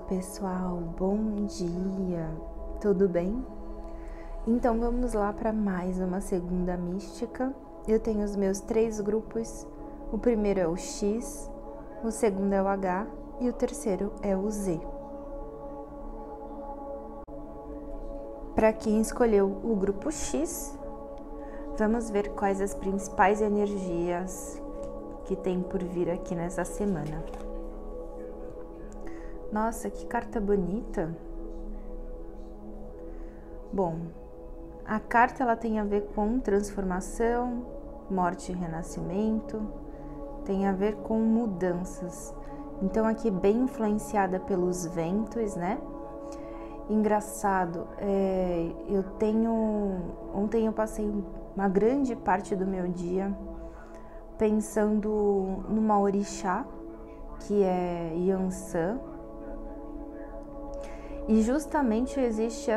pessoal, bom dia, tudo bem? Então vamos lá para mais uma segunda mística. Eu tenho os meus 3 grupos, o primeiro é o X, o segundo é o H e o terceiro é o Z. Para quem escolheu o grupo X, vamos ver quais as principais energias que tem por vir aqui nessa semana. Nossa, que carta bonita! Bom, a carta ela tem a ver com transformação, morte e renascimento, tem a ver com mudanças. Então aqui bem influenciada pelos ventos, né? Engraçado, ontem eu passei uma grande parte do meu dia pensando numa orixá, que é Yansan. E justamente existe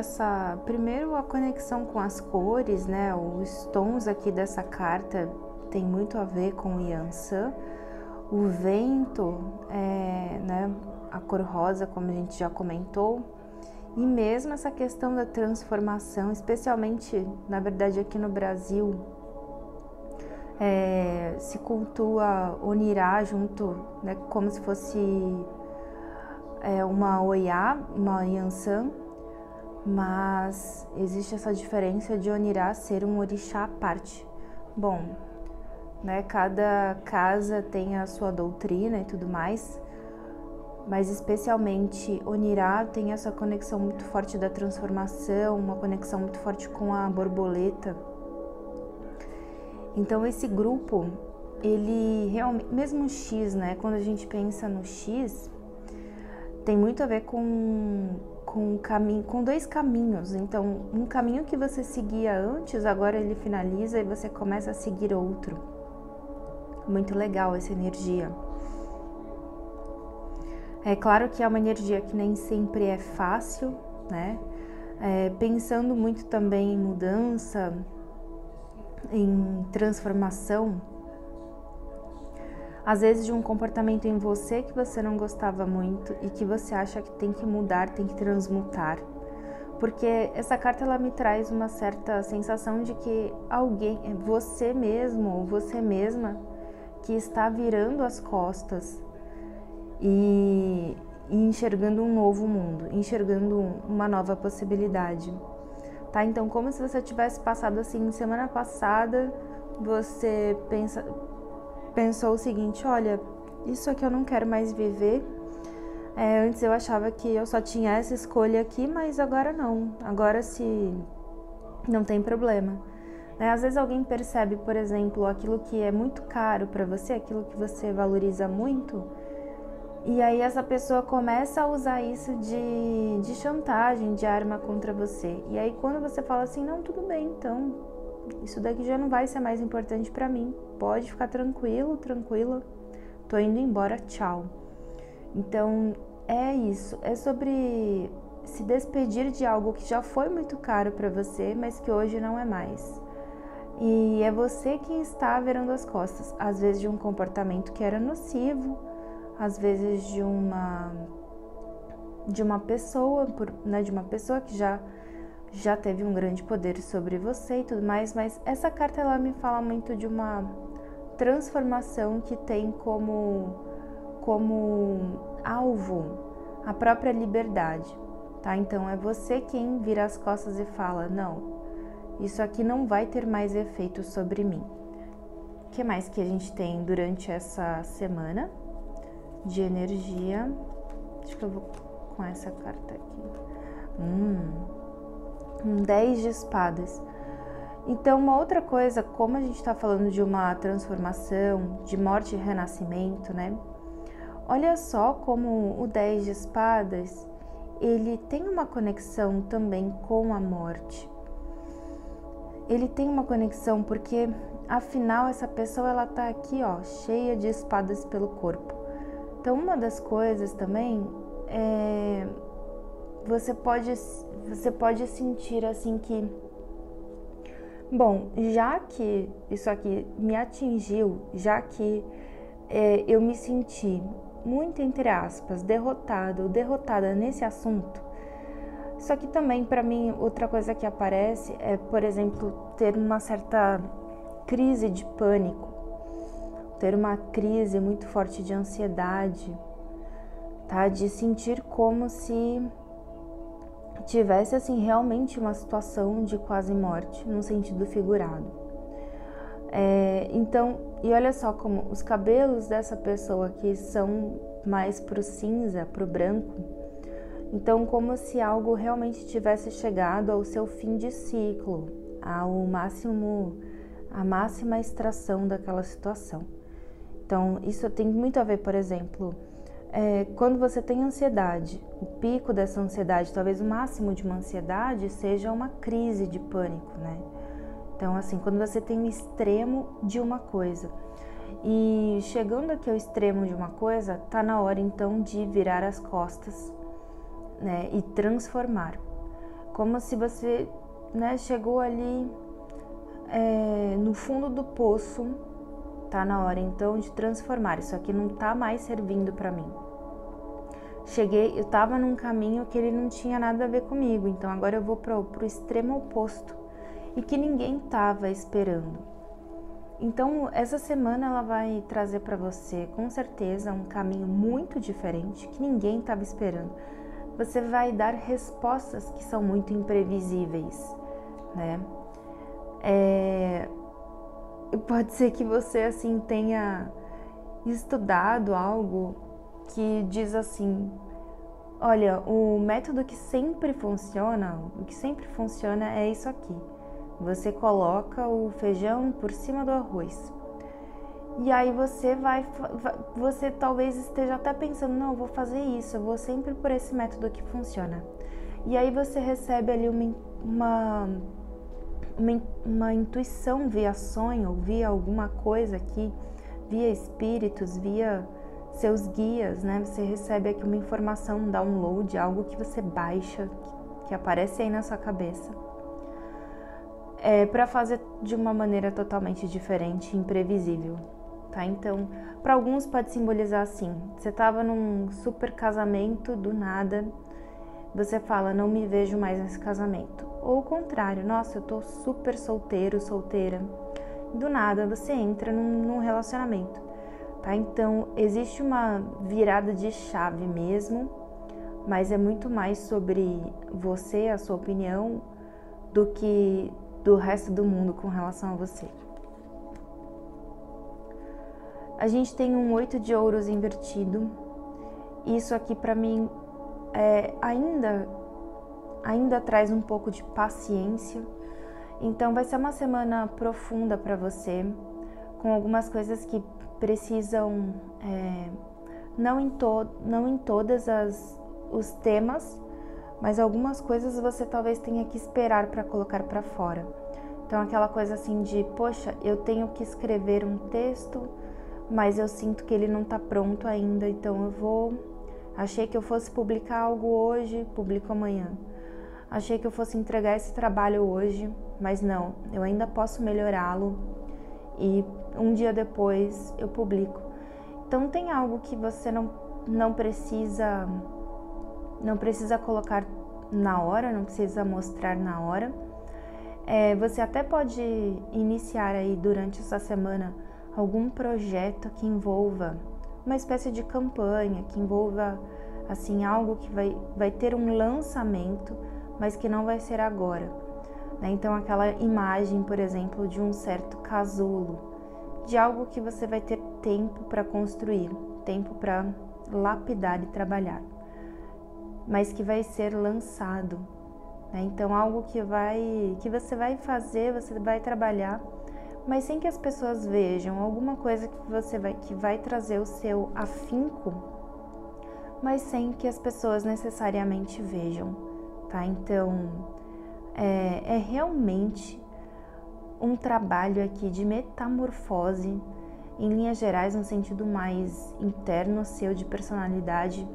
primeiro a conexão com as cores, né? Os tons aqui dessa carta tem muito a ver com o Yansan. O vento, né? A cor rosa, como a gente já comentou. E mesmo essa questão da transformação, especialmente, na verdade, aqui no Brasil, se cultua Onirá junto, né? Como se fosse uma Oiá, uma Yansan, mas existe essa diferença de Onirá ser um orixá à parte. Bom, né, cada casa tem a sua doutrina e tudo mais, mas especialmente Onirá tem essa conexão muito forte da transformação, uma conexão muito forte com a borboleta. Então esse grupo, ele realmente, mesmo o X, né, quando a gente pensa no X, tem muito a ver com caminho, com 2 caminhos. Então, um caminho que você seguia antes, agora ele finaliza e você começa a seguir outro. Muito legal essa energia. É claro que é uma energia que nem sempre é fácil, né? Pensando muito também em mudança, em transformação, às vezes de um comportamento em você que você não gostava muito e que você acha que tem que mudar, tem que transmutar. Porque essa carta ela me traz uma certa sensação de que alguém, você mesmo ou você mesma, que está virando as costas e enxergando um novo mundo, enxergando uma nova possibilidade. Tá? Então, como se você tivesse passado assim, semana passada, você pensou o seguinte: olha, isso aqui eu não quero mais viver. Antes eu achava que eu só tinha essa escolha aqui, mas agora não. Agora se não tem problema. Às vezes alguém percebe, por exemplo, aquilo que é muito caro para você, aquilo que você valoriza muito, e aí essa pessoa começa a usar isso de chantagem, de arma contra você. E aí quando você fala assim, não, tudo bem, então isso daqui já não vai ser mais importante para mim. Pode ficar tranquilo, tranquila. Tô indo embora, tchau. Então, é isso. É sobre se despedir de algo que já foi muito caro para você, mas que hoje não é mais. E é você quem está virando as costas. Às vezes de um comportamento que era nocivo, às vezes de uma pessoa, né, de uma pessoa que já teve um grande poder sobre você e tudo mais, mas essa carta ela me fala muito de uma transformação que tem como alvo a própria liberdade, tá? Então é você quem vira as costas e fala, não, isso aqui não vai ter mais efeito sobre mim. O que mais que a gente tem durante essa semana de energia? Acho que eu vou com essa carta aqui. 10 de espadas. Então, uma outra coisa, como a gente está falando de uma transformação, de morte e renascimento, né? Olha só como o 10 de espadas, ele tem uma conexão também com a morte. Ele tem uma conexão porque, afinal, essa pessoa, ela tá aqui, ó, cheia de espadas pelo corpo. Então, uma das coisas também é... Você pode sentir assim que, bom, já que isso aqui me atingiu, já que eu me senti muito entre aspas, derrotado ou derrotada nesse assunto. Só que também, para mim, outra coisa que aparece é, por exemplo, ter uma certa crise de pânico, ter uma crise muito forte de ansiedade, tá? De sentir como se tivesse, assim, realmente uma situação de quase morte, num sentido figurado. Então, e olha só como os cabelos dessa pessoa aqui são mais pro cinza, pro branco. Então, como se algo realmente tivesse chegado ao seu fim de ciclo, ao máximo, a máxima extração daquela situação. Então, isso tem muito a ver, por exemplo, quando você tem ansiedade, o pico dessa ansiedade, talvez o máximo de uma ansiedade seja uma crise de pânico, né? Então, assim, quando você tem o extremo de uma coisa e chegando aqui ao extremo de uma coisa, tá na hora então de virar as costas, né, e transformar. Como se você, né, chegou ali no fundo do poço, tá na hora então de transformar. Isso aqui não tá mais servindo para mim. Eu tava num caminho que ele não tinha nada a ver comigo, então agora eu vou pro extremo oposto e que ninguém tava esperando. Então essa semana ela vai trazer para você com certeza um caminho muito diferente que ninguém tava esperando. Você vai dar respostas que são muito imprevisíveis, né? Pode ser que você assim tenha estudado algo que diz assim: olha, o método que sempre funciona, o que sempre funciona é isso aqui. Você coloca o feijão por cima do arroz. E aí você talvez esteja até pensando, não, eu vou fazer isso, eu vou sempre por esse método que funciona. E aí você recebe ali uma intuição via sonho, via alguma coisa aqui, via espíritos, via seus guias, né? Você recebe aqui uma informação, um download, algo que você baixa, que aparece aí na sua cabeça. Para fazer de uma maneira totalmente diferente, imprevisível, tá? Então, para alguns pode simbolizar assim: você estava num super casamento, do nada, você fala, não me vejo mais nesse casamento. Ou o contrário, nossa, eu tô super solteiro, solteira. Do nada, você entra num relacionamento, tá? Então, existe uma virada de chave mesmo, mas é muito mais sobre você, a sua opinião, do que do resto do mundo com relação a você. A gente tem um 8 de ouros invertido. Isso aqui para mim ainda traz um pouco de paciência. Então vai ser uma semana profunda para você, com algumas coisas que precisam, não em todas os temas, mas algumas coisas você talvez tenha que esperar para colocar para fora. Então aquela coisa assim de, poxa, eu tenho que escrever um texto, mas eu sinto que ele não está pronto ainda, então achei que eu fosse publicar algo hoje, publico amanhã. Achei que eu fosse entregar esse trabalho hoje, mas não, eu ainda posso melhorá-lo e um dia depois eu publico. Então tem algo que você não precisa colocar na hora, não precisa mostrar na hora. Você até pode iniciar aí durante essa semana algum projeto que envolva uma espécie de campanha, que envolva assim algo que vai ter um lançamento, mas que não vai ser agora, né? Então aquela imagem, por exemplo, de um certo casulo, de algo que você vai ter tempo para construir, tempo para lapidar e trabalhar, mas que vai ser lançado, né? Então algo que você vai fazer, você vai trabalhar, mas sem que as pessoas vejam, alguma coisa que vai trazer o seu afinco, mas sem que as pessoas necessariamente vejam, tá? Então é realmente um trabalho aqui de metamorfose, em linhas gerais, no sentido mais interno seu de personalidade.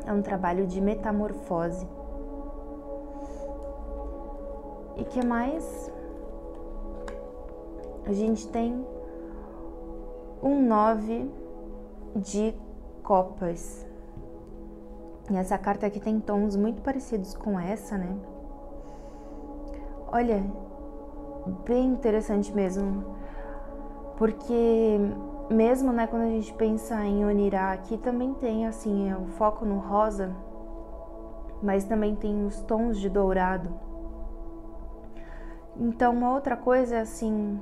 É um trabalho de metamorfose. E que mais? A gente tem um 9 de Copas. E essa carta aqui tem tons muito parecidos com essa, né? Olha, bem interessante mesmo. Porque mesmo, né, quando a gente pensa em Onirá, aqui também tem, assim, o foco no rosa, mas também tem os tons de dourado. Então, uma outra coisa é assim,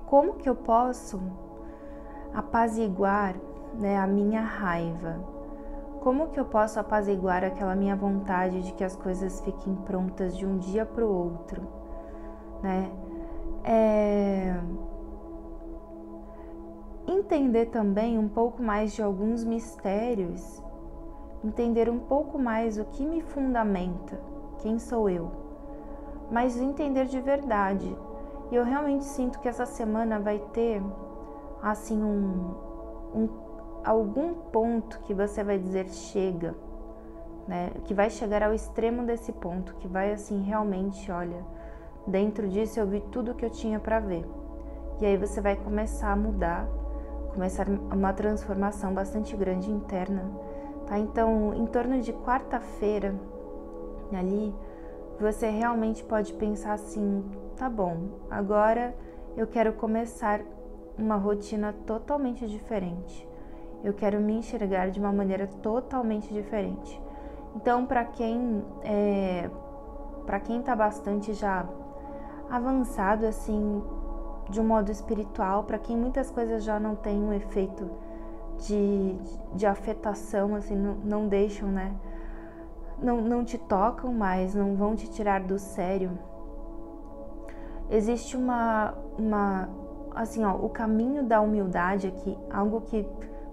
como que eu posso apaziguar, né, a minha raiva? Como que eu posso apaziguar aquela minha vontade de que as coisas fiquem prontas de um dia para o outro, né? Entender também um pouco mais de alguns mistérios, entender um pouco mais o que me fundamenta, quem sou eu, mas entender de verdade. E eu realmente sinto que essa semana vai ter, assim, algum ponto que você vai dizer chega, né? Que vai chegar ao extremo desse ponto, que vai, assim, realmente, olha, dentro disso eu vi tudo que eu tinha para ver. E aí você vai começar a mudar, começar uma transformação bastante grande interna, tá? Então, em torno de quarta-feira, ali, você realmente pode pensar assim, tá bom, agora eu quero começar uma rotina totalmente diferente. Eu quero me enxergar de uma maneira totalmente diferente. Então, para quem tá bastante já avançado, assim, de um modo espiritual, para quem muitas coisas já não tem um efeito de afetação, assim, não deixam, né? Não te tocam mais, não vão te tirar do sério. Existe assim, ó, o caminho da humildade aqui, algo que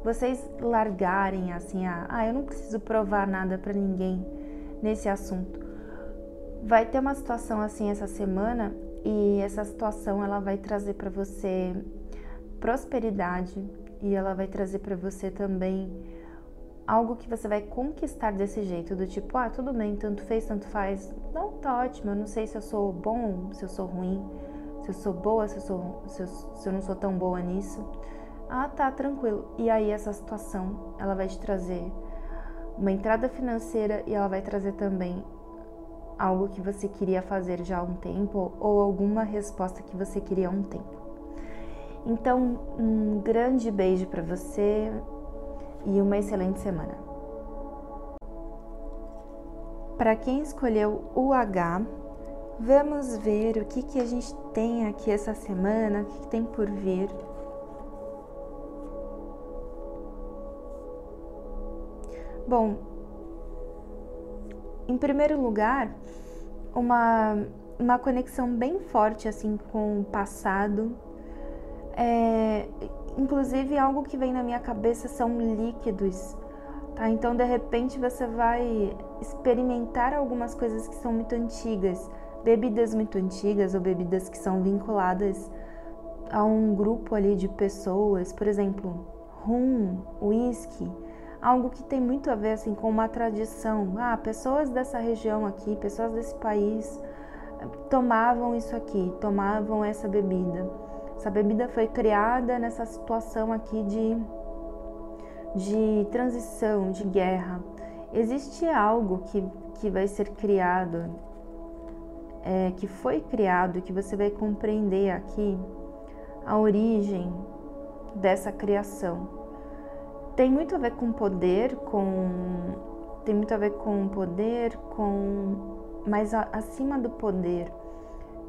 vocês largarem, assim, eu não preciso provar nada para ninguém nesse assunto. Vai ter uma situação assim essa semana, e essa situação ela vai trazer para você prosperidade, e ela vai trazer para você também algo que você vai conquistar desse jeito, do tipo, tudo bem, tanto fez, tanto faz, não, tá ótimo, eu não sei se eu sou bom, se eu sou ruim, se eu sou boa, se eu não sou tão boa nisso. Tá, tranquilo. E aí essa situação, ela vai te trazer uma entrada financeira, e ela vai trazer também algo que você queria fazer já há um tempo, ou alguma resposta que você queria há um tempo. Então, um grande beijo para você e uma excelente semana. Para quem escolheu o H, vamos ver o que a gente tem aqui essa semana, o que tem por vir. Bom, em primeiro lugar, uma conexão bem forte assim com o passado. Inclusive, algo que vem na minha cabeça são líquidos, tá? Então, de repente, você vai experimentar algumas coisas que são muito antigas, bebidas muito antigas, ou bebidas que são vinculadas a um grupo ali de pessoas, por exemplo, rum, whisky, algo que tem muito a ver assim com uma tradição. Pessoas dessa região aqui, pessoas desse país tomavam isso aqui, tomavam essa bebida. Essa bebida foi criada nessa situação aqui de transição, de guerra. Existe algo que vai ser criado, que foi criado, que você vai compreender aqui a origem dessa criação. Tem muito a ver com poder, mas acima do poder,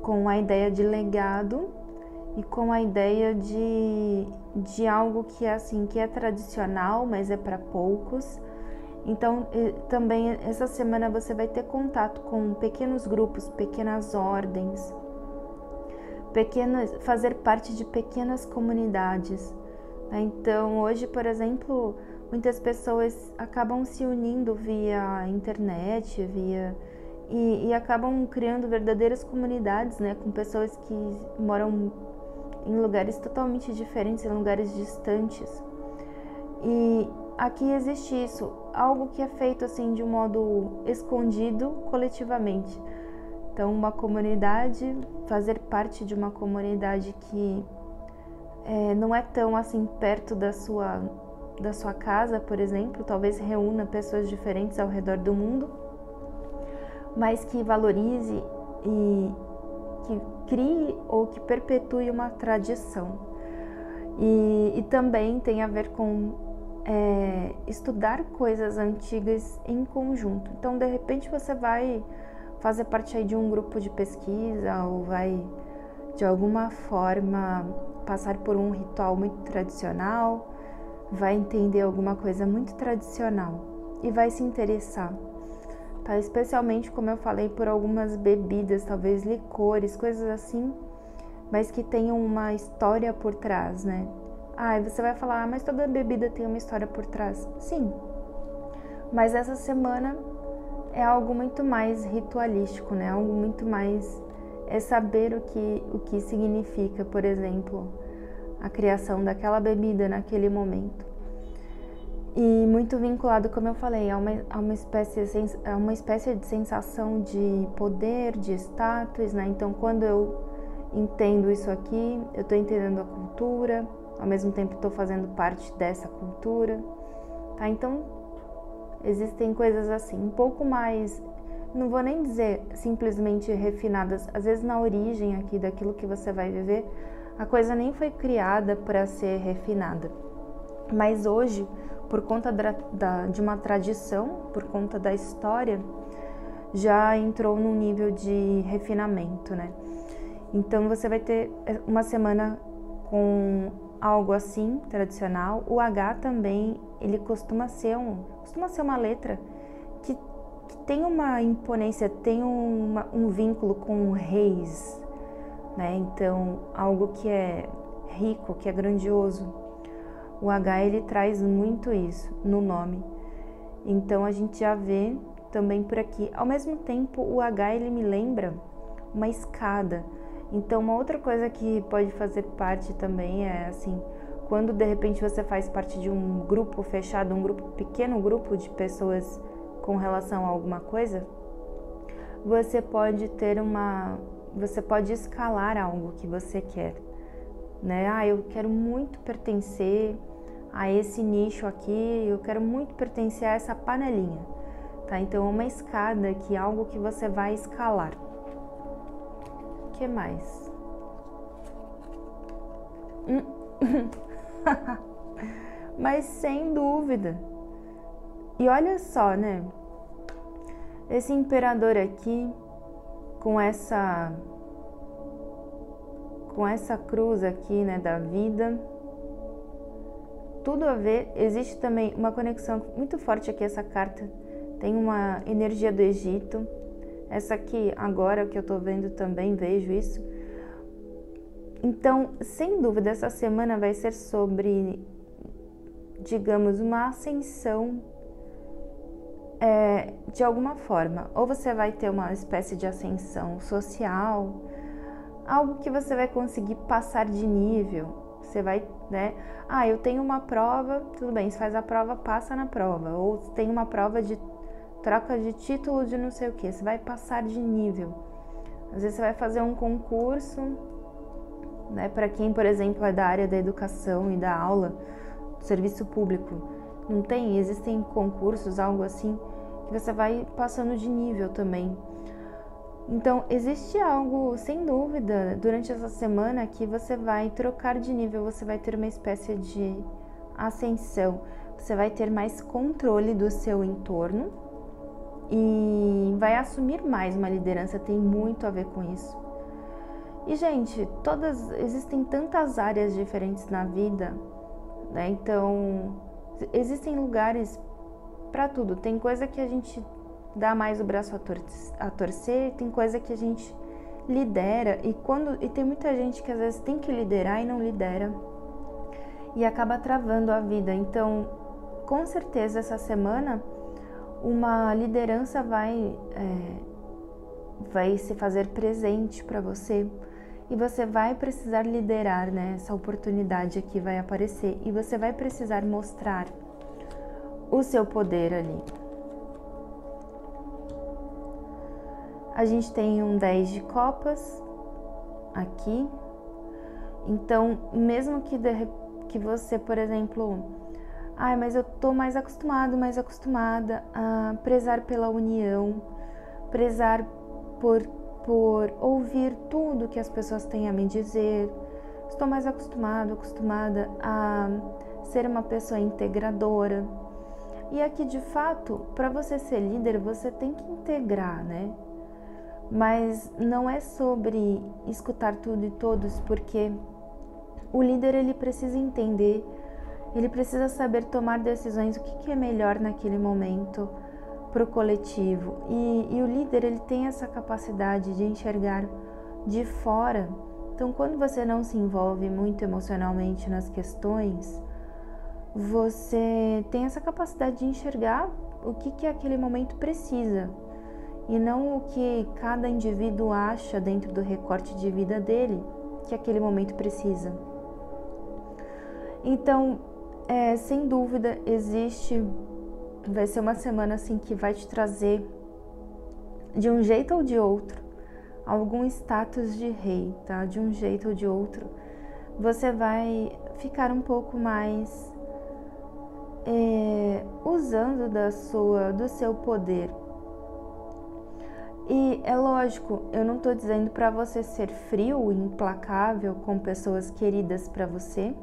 com a ideia de legado e com a ideia de algo que é assim, que é tradicional, mas é para poucos. Então, também essa semana você vai ter contato com pequenos grupos, pequenas ordens, fazer parte de pequenas comunidades. Então, hoje, por exemplo, muitas pessoas acabam se unindo via internet, e acabam criando verdadeiras comunidades, né, com pessoas que moram em lugares totalmente diferentes, em lugares distantes. E aqui existe isso, algo que é feito assim de um modo escondido coletivamente. Então, uma comunidade, fazer parte de uma comunidade que não é tão assim perto da sua casa, por exemplo, talvez reúna pessoas diferentes ao redor do mundo, mas que valorize e que crie ou que perpetue uma tradição. E também tem a ver com estudar coisas antigas em conjunto. Então, de repente, você vai fazer parte aí de um grupo de pesquisa ou vai, de alguma forma, passar por um ritual muito tradicional, vai entender alguma coisa muito tradicional e vai se interessar, tá? Especialmente, como eu falei, por algumas bebidas, talvez licores, coisas assim, mas que tenham uma história por trás, né? E você vai falar, mas toda bebida tem uma história por trás. Sim, mas essa semana é algo muito mais ritualístico, né? Algo muito mais... saber o que significa, por exemplo, a criação daquela bebida naquele momento. E muito vinculado, como eu falei, a uma espécie de sensação de poder, de status, né? Então, quando eu entendo isso aqui, eu estou entendendo a cultura, ao mesmo tempo estou fazendo parte dessa cultura, tá? Então, existem coisas assim, um pouco mais, não vou nem dizer simplesmente refinadas, às vezes na origem aqui daquilo que você vai viver, a coisa nem foi criada para ser refinada, mas hoje, por conta de uma tradição, por conta da história, já entrou num nível de refinamento, né? Então você vai ter uma semana com algo assim, tradicional. O H também, ele costuma ser uma letra que tem uma imponência, tem um vínculo com reis, né? Então, algo que é rico, que é grandioso. O H, ele traz muito isso no nome. Então, a gente já vê também por aqui. Ao mesmo tempo, o H, ele me lembra uma escada. Então, uma outra coisa que pode fazer parte também é assim, quando de repente você faz parte de um grupo fechado, pequeno grupo de pessoas com relação a alguma coisa, você pode escalar algo que você quer, né? Eu quero muito pertencer a esse nicho aqui, eu quero muito pertencer a essa panelinha, tá? Então, é uma escada que é algo que você vai escalar. O que mais? Mas sem dúvida. E olha só, né? Esse imperador aqui, com essa cruz aqui, né, da vida, tudo a ver. Existe também uma conexão muito forte aqui, essa carta tem uma energia do Egito. Essa aqui, agora que eu tô vendo também, vejo isso. Então, sem dúvida, essa semana vai ser sobre, digamos, uma ascensão de alguma forma. Ou você vai ter uma espécie de ascensão social, algo que você vai conseguir passar de nível. Você vai, né? Eu tenho uma prova, tudo bem, você faz a prova, passa na prova. Ou tem uma prova de troca de título de não sei o que, você vai passar de nível. Às vezes você vai fazer um concurso, né? Para quem, por exemplo, é da área da educação e da aula, do serviço público, não tem? Existem concursos, algo assim, que você vai passando de nível também. Então, existe algo, sem dúvida, durante essa semana que você vai trocar de nível, você vai ter uma espécie de ascensão, você vai ter mais controle do seu entorno e vai assumir mais uma liderança, tem muito a ver com isso. E, gente, existem tantas áreas diferentes na vida, né? Então, existem lugares para tudo. Tem coisa que a gente dá mais o braço a torcer, tem coisa que a gente lidera e tem muita gente que às vezes tem que liderar e não lidera e acaba travando a vida. Então, com certeza essa semana uma liderança vai se fazer presente para você e você vai precisar liderar, né? Essa oportunidade aqui vai aparecer e você vai precisar mostrar o seu poder ali. A gente tem um 10 de copas aqui. Então, mesmo que você, por exemplo, Ai, mas eu tô mais acostumada a prezar pela união, prezar por ouvir tudo que as pessoas têm a me dizer. Estou mais acostumada a ser uma pessoa integradora. E aqui, de fato, para você ser líder, você tem que integrar, né? Mas não é sobre escutar tudo e todos, porque o líder, ele precisa entender, ele precisa saber tomar decisões, o que é melhor naquele momento para o coletivo. E o líder, ele tem essa capacidade de enxergar de fora. Então, quando você não se envolve muito emocionalmente nas questões, você tem essa capacidade de enxergar o que aquele momento precisa e não o que cada indivíduo acha dentro do recorte de vida dele que aquele momento precisa. Então, sem dúvida, vai ser uma semana assim que vai te trazer, de um jeito ou de outro, algum status de rei, tá? De um jeito ou de outro, você vai ficar um pouco mais usando do seu poder. E é lógico, eu não tô dizendo para você ser frio e implacável com pessoas queridas para você,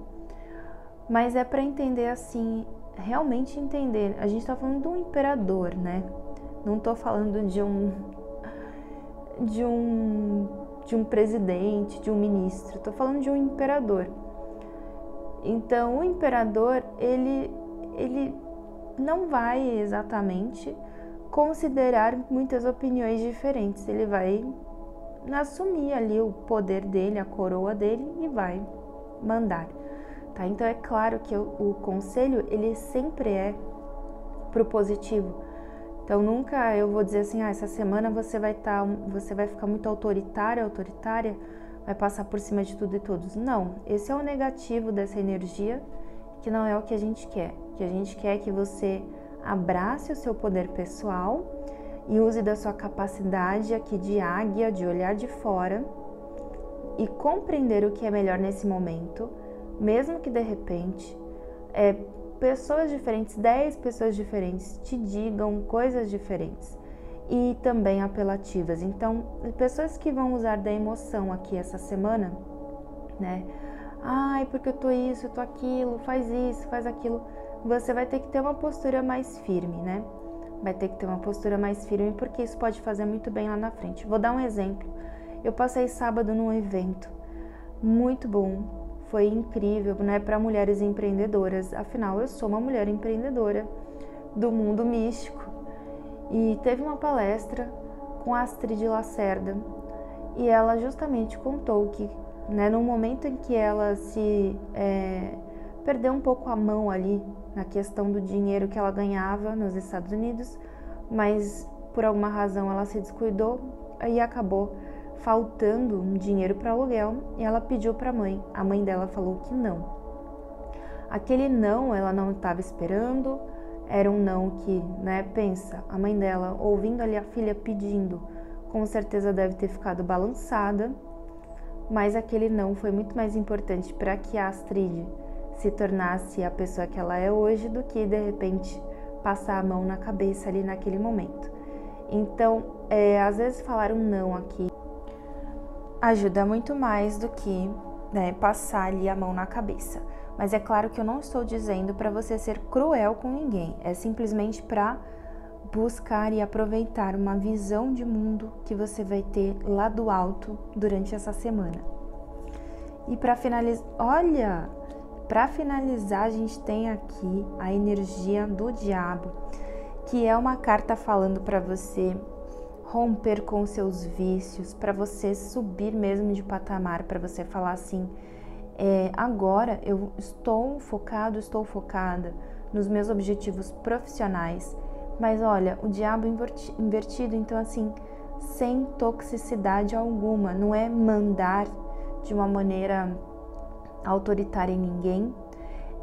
mas é para entender assim, realmente entender. A gente tá falando de um imperador, né? Não tô falando de um presidente, de um ministro. Tô falando de um imperador. Então, o imperador, ele não vai exatamente considerar muitas opiniões diferentes. Ele vai assumir ali o poder dele, a coroa dele e vai mandar. Tá? Então é claro que o conselho, ele sempre é pro positivo. Então nunca eu vou dizer assim, essa semana você vai ficar muito autoritária, vai passar por cima de tudo e todos. Não, esse é o negativo dessa energia, que não é o que a gente quer. O que a gente quer é que você abrace o seu poder pessoal e use da sua capacidade aqui de águia, de olhar de fora e compreender o que é melhor nesse momento, mesmo que de repente pessoas diferentes, 10 pessoas diferentes te digam coisas diferentes e também apelativas. Então, pessoas que vão usar da emoção aqui essa semana, né? Ai, porque eu tô isso, eu tô aquilo, faz isso, faz aquilo. Você vai ter que ter uma postura mais firme, né? Vai ter que ter uma postura mais firme, porque isso pode fazer muito bem lá na frente. Vou dar um exemplo. Eu passei sábado num evento muito bom, foi incrível, né? Para mulheres empreendedoras. Afinal, eu sou uma mulher empreendedora do mundo místico. E teve uma palestra com a Astrid Lacerda e ela justamente contou que, né, no momento em que ela perdeu um pouco a mão ali na questão do dinheiro que ela ganhava nos Estados Unidos, mas por alguma razão ela se descuidou e acabou faltando um dinheiro para aluguel e ela pediu para a mãe dela falou que não. Aquele não ela não estava esperando, era um não que, né, pensa, a mãe dela ouvindo ali a filha pedindo, com certeza deve ter ficado balançada, mas aquele não foi muito mais importante para que a Astrid se tornasse a pessoa que ela é hoje do que de repente passar a mão na cabeça ali naquele momento. Então, às vezes falar um não aqui ajuda muito mais do que, né, passar ali a mão na cabeça. Mas é claro que eu não estou dizendo para você ser cruel com ninguém, é simplesmente para buscar e aproveitar uma visão de mundo que você vai ter lá do alto durante essa semana. E para finalizar, a gente tem aqui a energia do diabo, que é uma carta falando para você romper com seus vícios, para você subir mesmo de patamar, para você falar assim, agora eu estou focada nos meus objetivos profissionais, mas olha, o diabo invertido, então assim, sem toxicidade alguma, não é mandar de uma maneira autoritária em ninguém,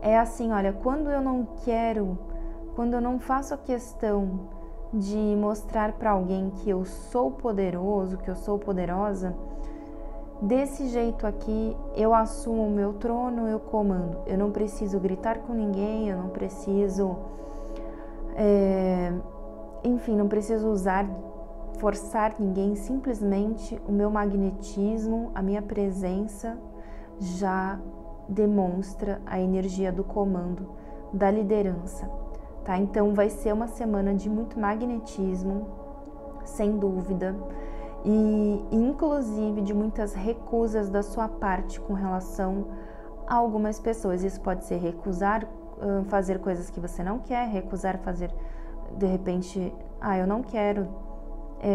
é assim, olha, quando eu não faço a questão de mostrar para alguém que eu sou poderoso, que eu sou poderosa, Desse jeito aqui, eu assumo o meu trono, eu comando. Eu não preciso gritar com ninguém, eu não preciso, enfim, não preciso forçar ninguém. Simplesmente o meu magnetismo, a minha presença já demonstra a energia do comando, da liderança, tá? Então vai ser uma semana de muito magnetismo, sem dúvida, e inclusive de muitas recusas da sua parte com relação a algumas pessoas. Isso pode ser recusar fazer coisas que você não quer, recusar fazer, de repente, eu não quero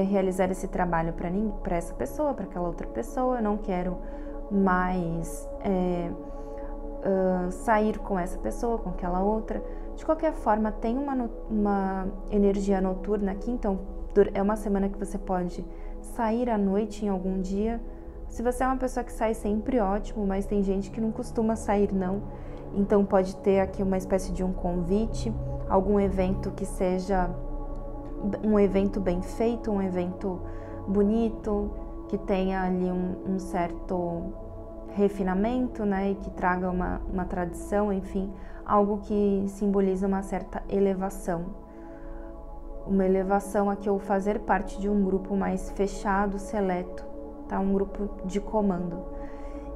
realizar esse trabalho para essa pessoa, para aquela outra pessoa, eu não quero mais sair com essa pessoa, com aquela outra. De qualquer forma, tem uma energia noturna aqui, então é uma semana que você pode sair à noite em algum dia. Se você é uma pessoa que sai sempre, ótimo, mas tem gente que não costuma sair não. Então pode ter aqui uma espécie de um convite, algum evento que seja um evento bem feito, um evento bonito, que tenha ali um certo refinamento, né, e que traga uma tradição, enfim, algo que simboliza uma certa elevação. Uma elevação aqui, ou fazer parte de um grupo mais fechado, seleto, tá? Um grupo de comando.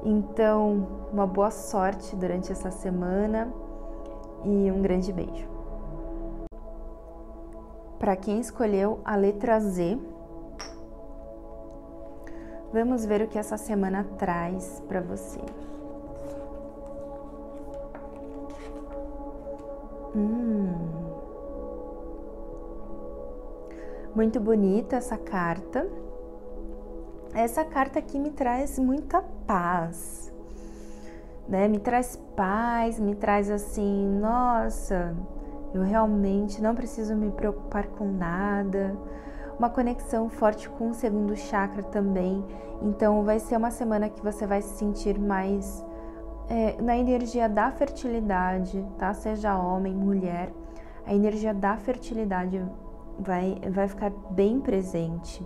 Então, uma boa sorte durante essa semana e um grande beijo. Para quem escolheu a letra Z, vamos ver o que essa semana traz para você. Muito bonita essa carta. Essa carta aqui me traz muita paz, né? Me traz paz, me traz assim, nossa, eu realmente não preciso me preocupar com nada. Uma conexão forte com o segundo chakra também. Então vai ser uma semana que você vai se sentir mais na energia da fertilidade, tá? Seja homem, mulher, a energia da fertilidade vai ficar bem presente,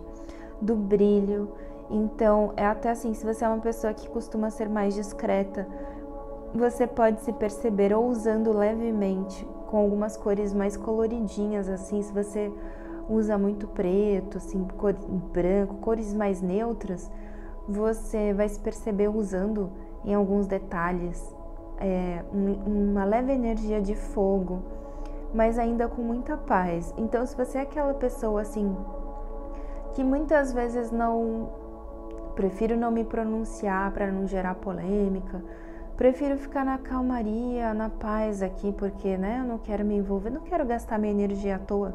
do brilho. Então é até assim, se você é uma pessoa que costuma ser mais discreta, você pode se perceber ou usando levemente com algumas cores mais coloridinhas, assim, se você usa muito preto, assim, branco, cores mais neutras, você vai se perceber usando em alguns detalhes uma leve energia de fogo, mas ainda com muita paz. Então, se você é aquela pessoa assim que muitas vezes prefiro não me pronunciar para não gerar polêmica, prefiro ficar na calmaria, na paz aqui, porque, né, eu não quero me envolver, não quero gastar minha energia à toa.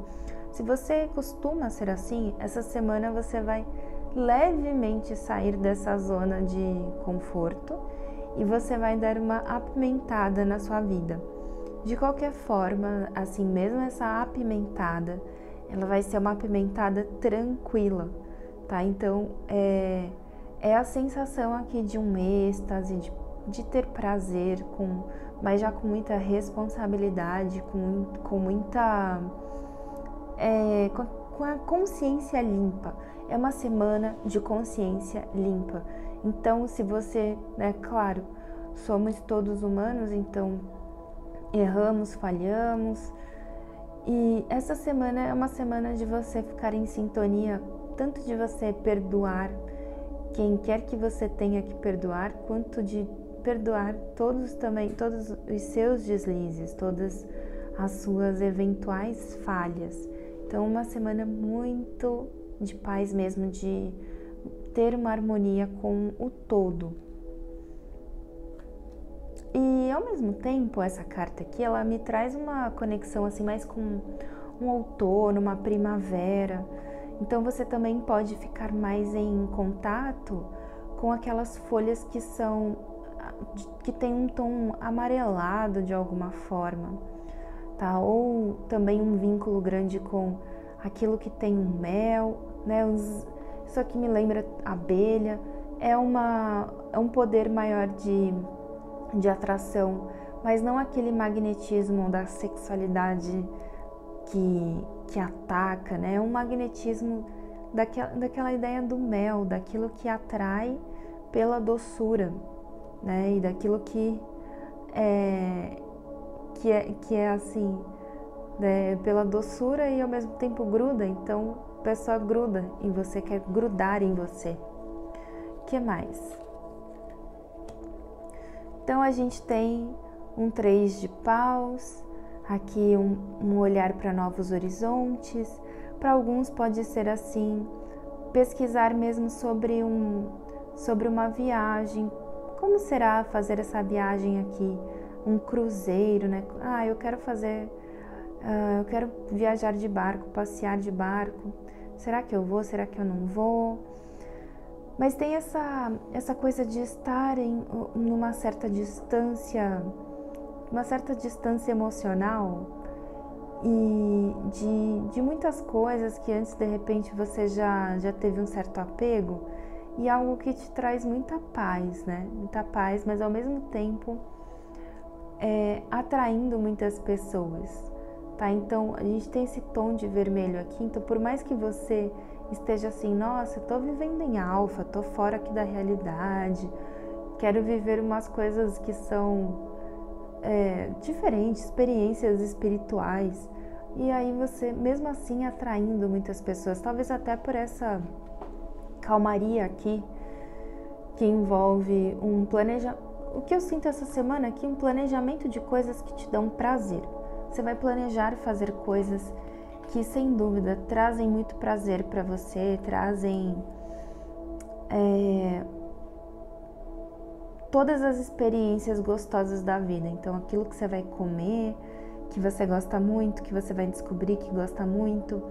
Se você costuma ser assim, essa semana você vai levemente sair dessa zona de conforto e você vai dar uma apimentada na sua vida. De qualquer forma, assim, mesmo essa apimentada, ela vai ser uma apimentada tranquila, tá? Então, é a sensação aqui de um êxtase, de ter prazer, mas já com muita responsabilidade, com muita... com a consciência limpa. É uma semana de consciência limpa. Então, se você, né, claro, somos todos humanos, então erramos, falhamos. E essa semana é uma semana de você ficar em sintonia, tanto de você perdoar quem quer que você tenha que perdoar, quanto de perdoar todos os seus deslizes, todas as suas eventuais falhas. Então, uma semana muito de paz mesmo, de ter uma harmonia com o todo. E ao mesmo tempo, essa carta aqui, ela me traz uma conexão assim mais com um outono, uma primavera. Então você também pode ficar mais em contato com aquelas folhas que tem um tom amarelado de alguma forma, tá? Ou também um vínculo grande com aquilo que tem um mel, né? Isso aqui me lembra abelha. É um poder maior de atração, mas não aquele magnetismo da sexualidade que ataca, né? É um magnetismo daquela ideia do mel, daquilo que atrai pela doçura, né? E daquilo que é assim, né? Pela doçura e ao mesmo tempo gruda. Então a pessoa gruda em você, quer grudar em você. O que mais? Então a gente tem um 3 de paus, aqui um olhar para novos horizontes. Para alguns pode ser assim, pesquisar mesmo sobre uma viagem. Como será fazer essa viagem aqui? Um cruzeiro, né? Eu quero viajar de barco, passear de barco. Será que eu vou? Será que eu não vou? Mas tem essa coisa de estar numa certa distância, emocional e de muitas coisas que antes de repente você já teve um certo apego, e algo que te traz muita paz, né? Muita paz, mas ao mesmo tempo atraindo muitas pessoas, tá? Então a gente tem esse tom de vermelho aqui, então por mais que você esteja assim, nossa, tô vivendo em alfa, tô fora aqui da realidade, quero viver umas coisas que são diferentes, experiências espirituais, e aí você, mesmo assim, atraindo muitas pessoas, talvez até por essa calmaria aqui, que envolve o que eu sinto essa semana aqui, um planejamento de coisas que te dão prazer. Você vai planejar fazer coisas que, sem dúvida, trazem muito prazer para você, trazem todas as experiências gostosas da vida. Então, aquilo que você vai comer, que você gosta muito, que você vai descobrir que gosta muito.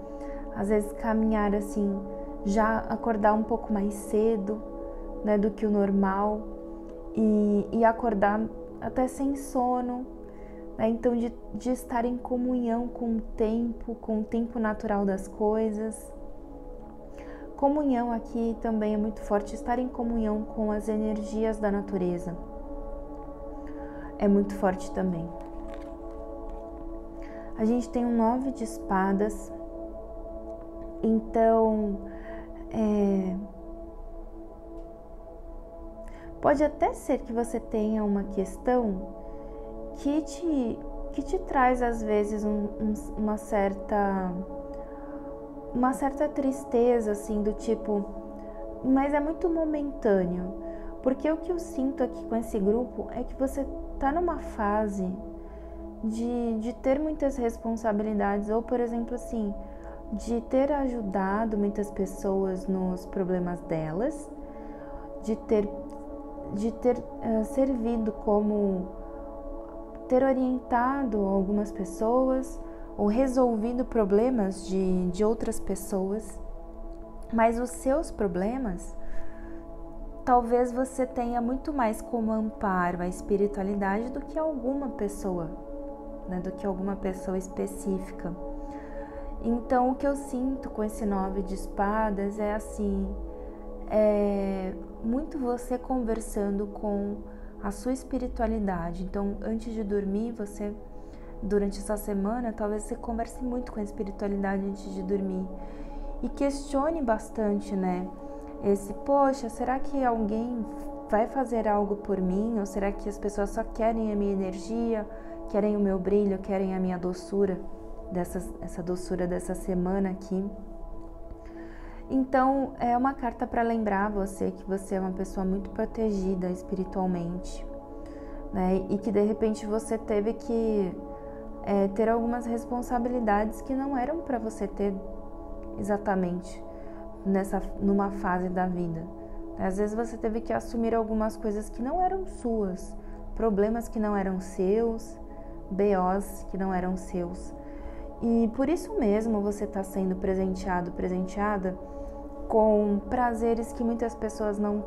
Às vezes, caminhar assim, já acordar um pouco mais cedo, né, do que o normal, e acordar até sem sono, né? Então, de estar em comunhão com o tempo natural das coisas. Comunhão aqui também é muito forte, estar em comunhão com as energias da natureza é muito forte também. A gente tem um 9 de espadas, então pode até ser que você tenha uma questão que te traz às vezes uma certa tristeza, assim, do tipo, mas é muito momentâneo, porque o que eu sinto aqui com esse grupo é que você tá numa fase de ter muitas responsabilidades, ou por exemplo assim, de ter ajudado muitas pessoas nos problemas delas, de ter servido como ter orientado algumas pessoas ou resolvido problemas de outras pessoas, mas os seus problemas, talvez você tenha muito mais como amparo a espiritualidade do que alguma pessoa, né? Do que alguma pessoa específica. Então, o que eu sinto com esse 9 de espadas é assim, muito você conversando com a sua espiritualidade. Então, antes de dormir, durante essa semana, talvez você converse muito com a espiritualidade antes de dormir e questione bastante, né? Poxa, será que alguém vai fazer algo por mim? Ou será que as pessoas só querem a minha energia, querem o meu brilho, querem a minha doçura, essa doçura dessa semana aqui? Então, é uma carta para lembrar você que você é uma pessoa muito protegida espiritualmente, né? E que de repente você teve que ter algumas responsabilidades que não eram para você ter exatamente numa fase da vida. Às vezes você teve que assumir algumas coisas que não eram suas, problemas que não eram seus, BOs que não eram seus. E por isso mesmo você está sendo presenteada com prazeres que muitas pessoas não